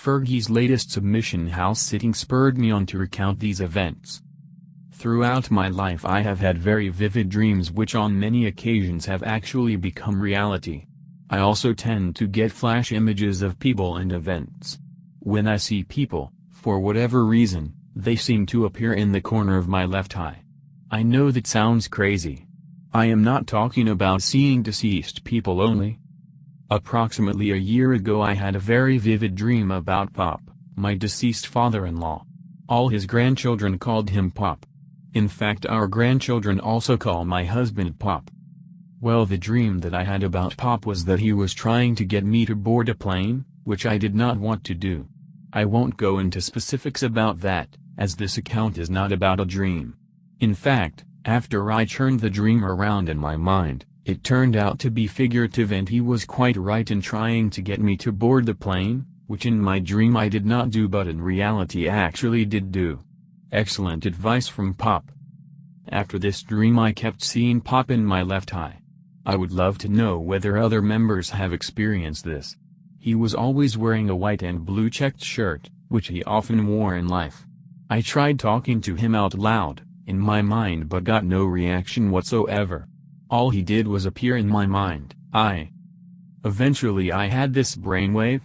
Fergie's latest submission house-sitting spurred me on to recount these events. Throughout my life I have had very vivid dreams which on many occasions have actually become reality. I also tend to get flash images of people and events. When I see people, for whatever reason, they seem to appear in the corner of my left eye. I know that sounds crazy. I am not talking about seeing deceased people only. Approximately a year ago I had a very vivid dream about Pop, my deceased father-in-law. All his grandchildren called him Pop. In fact, our grandchildren also call my husband Pop. Well, the dream that I had about Pop was that he was trying to get me to board a plane, which I did not want to do. I won't go into specifics about that, as this account is not about a dream. In fact, after I turned the dream around in my mind, it turned out to be figurative and he was quite right in trying to get me to board the plane, which in my dream I did not do but in reality actually did do. Excellent advice from Pop. After this dream I kept seeing Pop in my left eye. I would love to know whether other members have experienced this. He was always wearing a white and blue checked shirt, which he often wore in life. I tried talking to him out loud, in my mind, but got no reaction whatsoever. All he did was appear in my mind. Eventually I had this brainwave.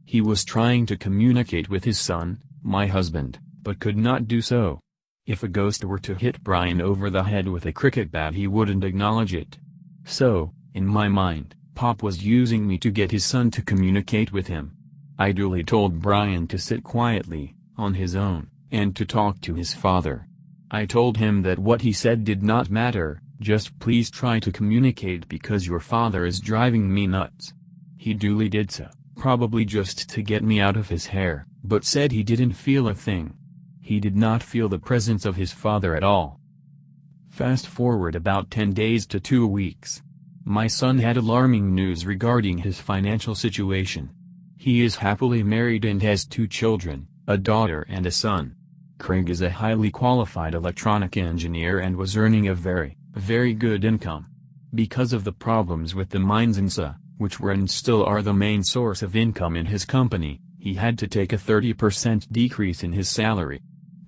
He was trying to communicate with his son, my husband, but could not do so. If a ghost were to hit Brian over the head with a cricket bat he wouldn't acknowledge it. So, in my mind, Pop was using me to get his son to communicate with him. I duly told Brian to sit quietly, on his own, and to talk to his father. I told him that what he said did not matter, just please try to communicate because your father is driving me nuts. He duly did so, probably just to get me out of his hair, but said he didn't feel a thing. He did not feel the presence of his father at all. Fast forward about 10 days to 2 weeks. My son had alarming news regarding his financial situation. He is happily married and has 2 children, a daughter and a son. Craig is a highly qualified electronic engineer and was earning a very good income. Because of the problems with the mines in SA, which were and still are the main source of income in his company, he had to take a 30% decrease in his salary.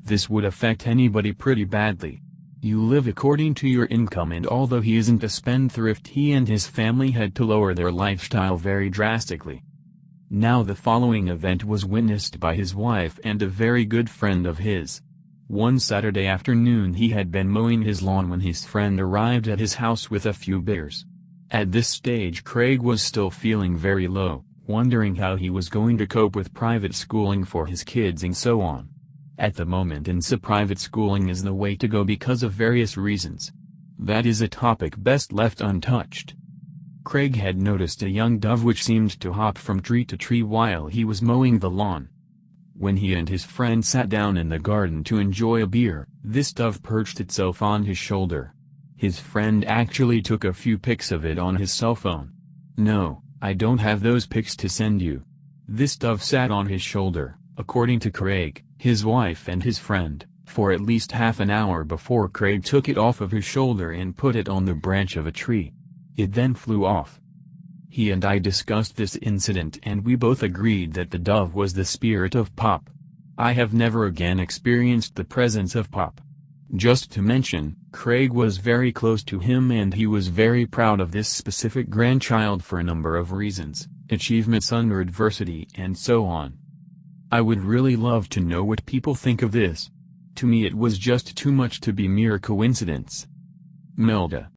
This would affect anybody pretty badly. You live according to your income, and although he isn't a spendthrift, he and his family had to lower their lifestyle very drastically. Now the following event was witnessed by his wife and a very good friend of his. One Saturday afternoon he had been mowing his lawn when his friend arrived at his house with a few beers. At this stage Craig was still feeling very low, wondering how he was going to cope with private schooling for his kids and so on. At the moment private schooling is the way to go because of various reasons. That is a topic best left untouched. Craig had noticed a young dove which seemed to hop from tree to tree while he was mowing the lawn. When he and his friend sat down in the garden to enjoy a beer, this dove perched itself on his shoulder. His friend actually took a few pics of it on his cell phone. No, I don't have those pics to send you. This dove sat on his shoulder, according to Craig, his wife and his friend, for at least half an hour before Craig took it off of his shoulder and put it on the branch of a tree. It then flew off. He and I discussed this incident and we both agreed that the dove was the spirit of Pop. I have never again experienced the presence of Pop. Just to mention, Craig was very close to him and he was very proud of this specific grandchild for a number of reasons, achievements under adversity and so on. I would really love to know what people think of this. To me it was just too much to be mere coincidence. Melda.